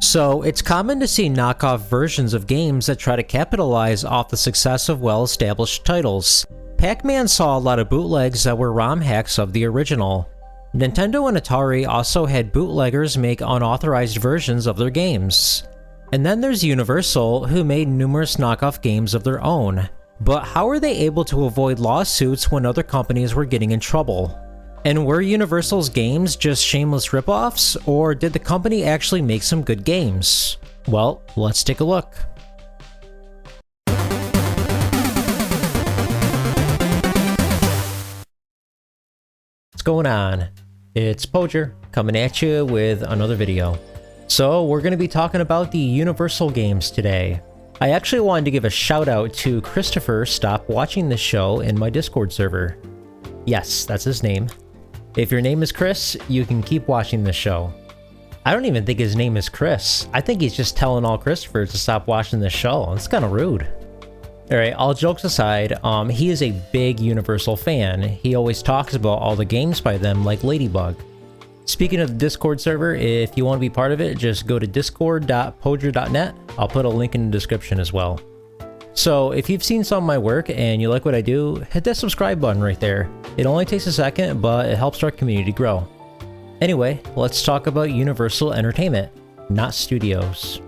So it's common to see knockoff versions of games that try to capitalize off the success of well-established titles. Pac-Man saw a lot of bootlegs that were ROM hacks of the original. Nintendo and Atari also had bootleggers make unauthorized versions of their games. And then there's Universal, who made numerous knockoff games of their own. But how were they able to avoid lawsuits when other companies were getting in trouble? And were Universal's games just shameless ripoffs, or did the company actually make some good games? Well, let's take a look. What's going on? It's Podrez coming at you with another video. So we're going to be talking about the Universal games today. I actually wanted to give a shout out to Christopher Stop Watching This Show in my Discord server. Yes, that's his name. If your name is Chris, you can keep watching this show. I don't even think his name is Chris. I think he's just telling all Christophers to stop watching this show. It's kind of rude. Alright, all jokes aside, he is a big Universal fan. He always talks about all the games by them, like Ladybug. Speaking of the Discord server, if you want to be part of it, just go to discord.podrez.net. I'll put a link in the description as well. So if you've seen some of my work and you like what I do, hit that subscribe button right there. It only takes a second, but it helps our community grow. Anyway, let's talk about Universal Entertainment, not studios.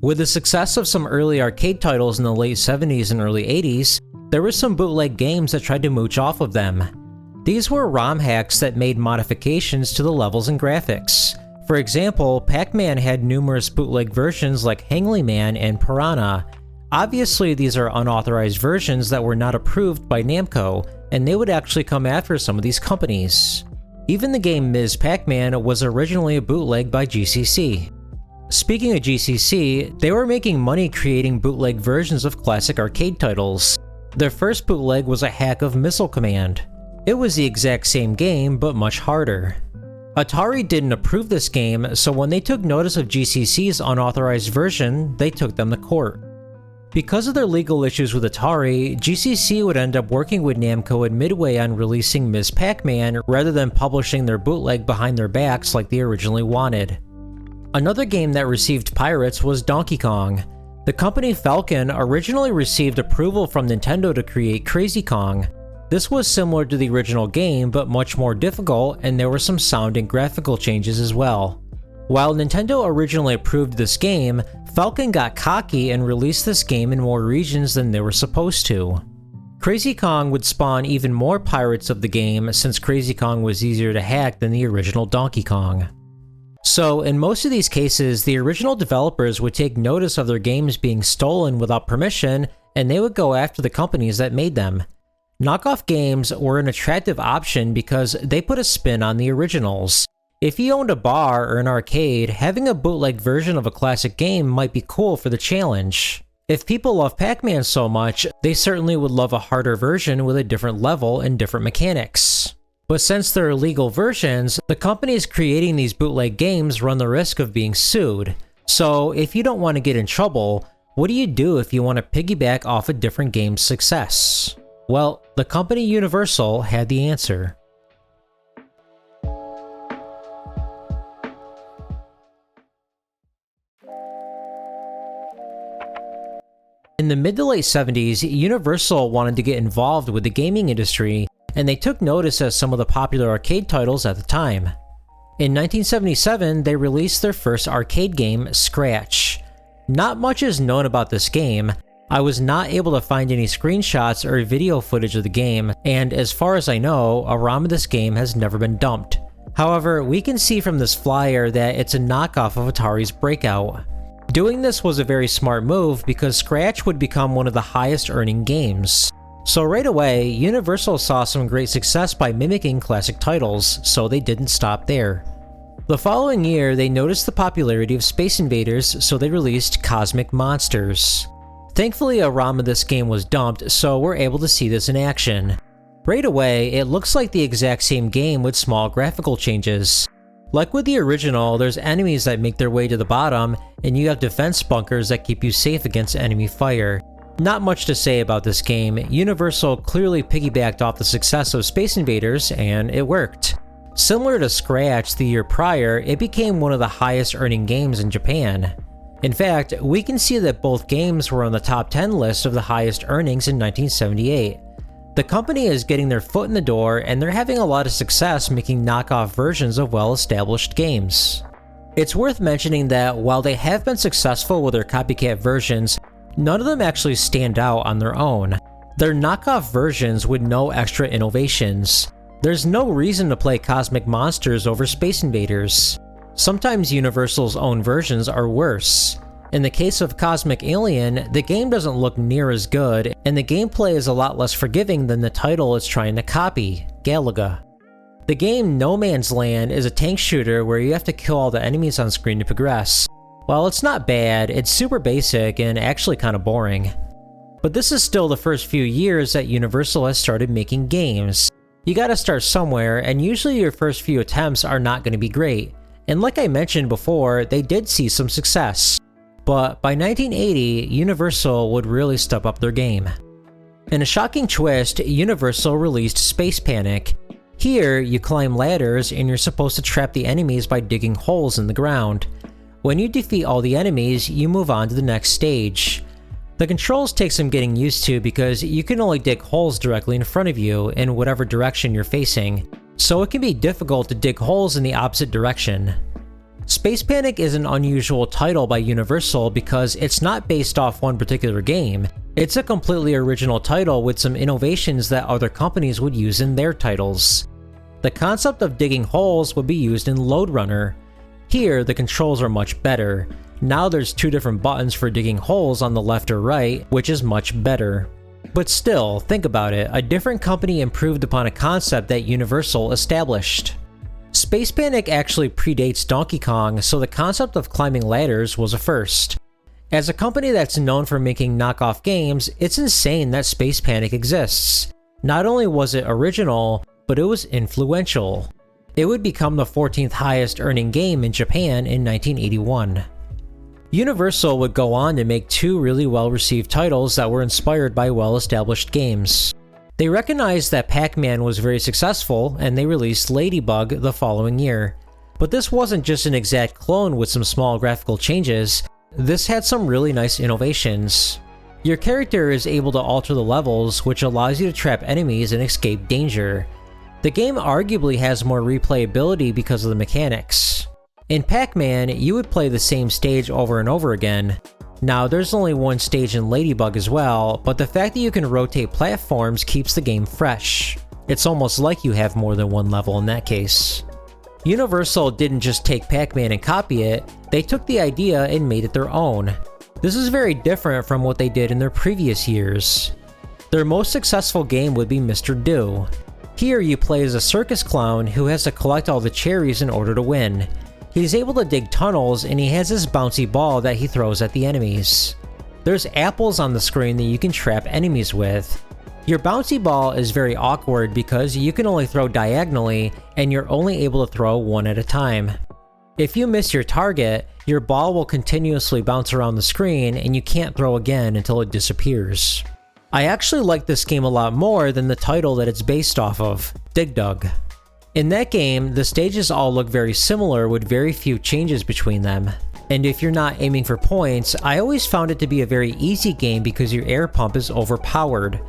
With the success of some early arcade titles in the late 70s and early 80s, there were some bootleg games that tried to mooch off of them. These were ROM hacks that made modifications to the levels and graphics. For example, Pac-Man had numerous bootleg versions like Hangly-Man and Piranha. Obviously, these are unauthorized versions that were not approved by Namco, and they would actually come after some of these companies. Even the game Ms. Pac-Man was originally a bootleg by GCC. Speaking of GCC, they were making money creating bootleg versions of classic arcade titles. Their first bootleg was a hack of Missile Command. It was the exact same game, but much harder. Atari didn't approve this game, so when they took notice of GCC's unauthorized version, they took them to court. Because of their legal issues with Atari, GCC would end up working with Namco and Midway on releasing Ms. Pac-Man rather than publishing their bootleg behind their backs like they originally wanted. Another game that received pirates was Donkey Kong. The company Falcon originally received approval from Nintendo to create Crazy Kong. This was similar to the original game, but much more difficult, and there were some sound and graphical changes as well. While Nintendo originally approved this game, Falcon got cocky and released this game in more regions than they were supposed to. Crazy Kong would spawn even more pirates of the game since Crazy Kong was easier to hack than the original Donkey Kong. So in most of these cases, the original developers would take notice of their games being stolen without permission, and they would go after the companies that made them. Knockoff games were an attractive option because they put a spin on the originals. If you owned a bar or an arcade, having a bootleg version of a classic game might be cool for the challenge. If people love Pac-Man so much, they certainly would love a harder version with a different level and different mechanics. But since they're illegal versions, the companies creating these bootleg games run the risk of being sued. So if you don't want to get in trouble, what do you do if you want to piggyback off a different game's success? Well, the company Universal had the answer. In the mid to late 70s, Universal wanted to get involved with the gaming industry, and they took notice of some of the popular arcade titles at the time. In 1977, they released their first arcade game, Scratch. Not much is known about this game. I was not able to find any screenshots or video footage of the game, and as far as I know, a ROM of this game has never been dumped. However, we can see from this flyer that it's a knockoff of Atari's Breakout. Doing this was a very smart move because Scratch would become one of the highest earning games. So right away, Universal saw some great success by mimicking classic titles, so they didn't stop there. The following year, they noticed the popularity of Space Invaders, so they released Cosmic Monsters. Thankfully, a ROM of this game was dumped, so we're able to see this in action. Right away, it looks like the exact same game with small graphical changes. Like with the original, there's enemies that make their way to the bottom, and you have defense bunkers that keep you safe against enemy fire. Not much to say about this game. Universal clearly piggybacked off the success of Space Invaders, and it worked. Similar to Scratch the year prior, it became one of the highest earning games in Japan. In fact, we can see that both games were on the top 10 list of the highest earnings in 1978. The company is getting their foot in the door, and they're having a lot of success making knockoff versions of well-established games. It's worth mentioning that while they have been successful with their copycat versions, none of them actually stand out on their own. They're knockoff versions with no extra innovations. There's no reason to play Cosmic Monsters over Space Invaders. Sometimes Universal's own versions are worse. In the case of Cosmic Alien, the game doesn't look near as good, and the gameplay is a lot less forgiving than the title it's trying to copy, Galaga. The game No Man's Land is a tank shooter where you have to kill all the enemies on screen to progress. While it's not bad, it's super basic and actually kind of boring. But this is still the first few years that Universal has started making games. You gotta start somewhere, and usually your first few attempts are not going to be great. And like I mentioned before, they did see some success. But by 1980, Universal would really step up their game. In a shocking twist, Universal released Space Panic. Here, you climb ladders and you're supposed to trap the enemies by digging holes in the ground. When you defeat all the enemies, you move on to the next stage. The controls take some getting used to because you can only dig holes directly in front of you in whatever direction you're facing, so it can be difficult to dig holes in the opposite direction. Space Panic is an unusual title by Universal because it's not based off one particular game. It's a completely original title with some innovations that other companies would use in their titles. The concept of digging holes would be used in Lode Runner. Here, the controls are much better. Now there's two different buttons for digging holes on the left or right, which is much better. But still, think about it, a different company improved upon a concept that Universal established. Space Panic actually predates Donkey Kong, so the concept of climbing ladders was a first. As a company that's known for making knockoff games, it's insane that Space Panic exists. Not only was it original, but it was influential. It would become the 14th highest earning game in Japan in 1981. Universal would go on to make two really well-received titles that were inspired by well-established games. They recognized that Pac-Man was very successful, and they released Ladybug the following year. But this wasn't just an exact clone with some small graphical changes. This had some really nice innovations. Your character is able to alter the levels, which allows you to trap enemies and escape danger. The game arguably has more replayability because of the mechanics. In Pac-Man, you would play the same stage over and over again. Now, there's only one stage in Ladybug as well, but the fact that you can rotate platforms keeps the game fresh. It's almost like you have more than one level in that case. Universal didn't just take Pac-Man and copy it, they took the idea and made it their own. This is very different from what they did in their previous years. Their most successful game would be Mr. Do. Here you play as a circus clown who has to collect all the cherries in order to win. He's able to dig tunnels, and he has this bouncy ball that he throws at the enemies. There's apples on the screen that you can trap enemies with. Your bouncy ball is very awkward because you can only throw diagonally, and you're only able to throw one at a time. If you miss your target, your ball will continuously bounce around the screen, and you can't throw again until it disappears. I actually like this game a lot more than the title that it's based off of, Dig Dug. In that game, the stages all look very similar with very few changes between them. And if you're not aiming for points, I always found it to be a very easy game because your air pump is overpowered.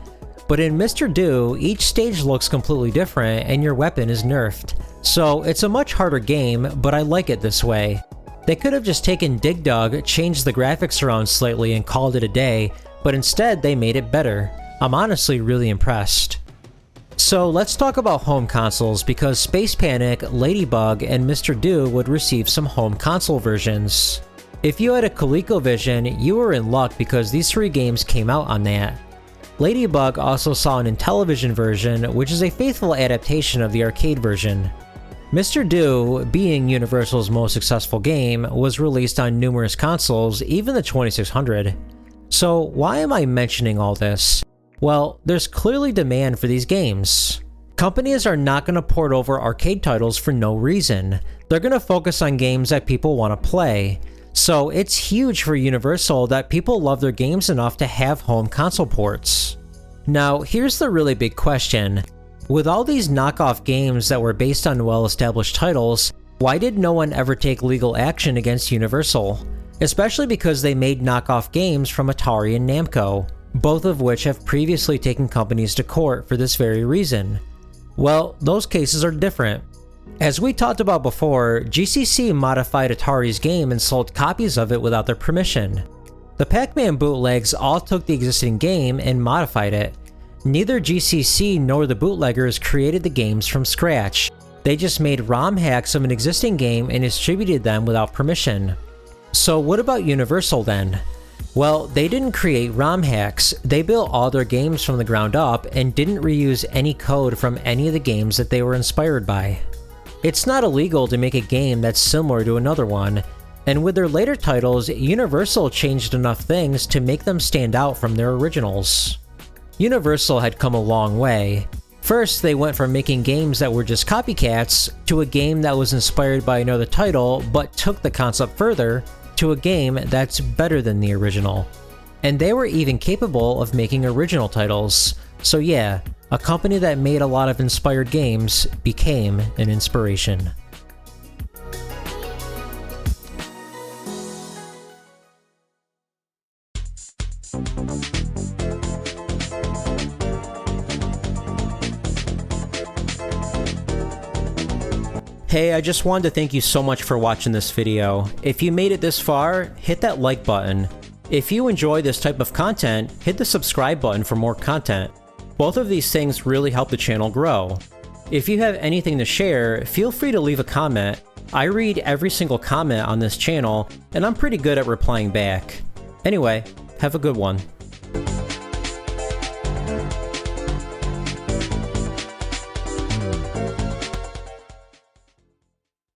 But in Mr. Do, each stage looks completely different and your weapon is nerfed. So it's a much harder game, but I like it this way. They could have just taken Dig Dug, changed the graphics around slightly and called it a day, but instead they made it better. I'm honestly really impressed. So let's talk about home consoles because Space Panic, Ladybug, and Mr. Do would receive some home console versions. If you had a ColecoVision, you were in luck because these three games came out on that. Ladybug also saw an Intellivision version, which is a faithful adaptation of the arcade version. Mr. Do, being Universal's most successful game, was released on numerous consoles, even the 2600. So why am I mentioning all this? Well, there's clearly demand for these games. Companies are not going to port over arcade titles for no reason. They're going to focus on games that people want to play. So it's huge for Universal that people love their games enough to have home console ports. Now, here's the really big question. With all these knockoff games that were based on well-established titles, why did no one ever take legal action against Universal? Especially because they made knockoff games from Atari and Namco, both of which have previously taken companies to court for this very reason. Well, those cases are different. As we talked about before, GCC modified Atari's game and sold copies of it without their permission. The Pac-Man bootlegs all took the existing game and modified it. Neither GCC nor the bootleggers created the games from scratch. They just made ROM hacks of an existing game and distributed them without permission. So what about Universal then? Well, they didn't create ROM hacks. They built all their games from the ground up and didn't reuse any code from any of the games that they were inspired by. It's not illegal to make a game that's similar to another one, and with their later titles, Universal changed enough things to make them stand out from their originals. Universal had come a long way. First, they went from making games that were just copycats to a game that was inspired by another title but took the concept further to a game that's better than the original. And they were even capable of making original titles. So yeah, a company that made a lot of inspired games became an inspiration. Hey, I just wanted to thank you so much for watching this video. If you made it this far, hit that like button. If you enjoy this type of content, hit the subscribe button for more content. Both of these things really help the channel grow. If you have anything to share, feel free to leave a comment. I read every single comment on this channel, and I'm pretty good at replying back. Anyway, have a good one.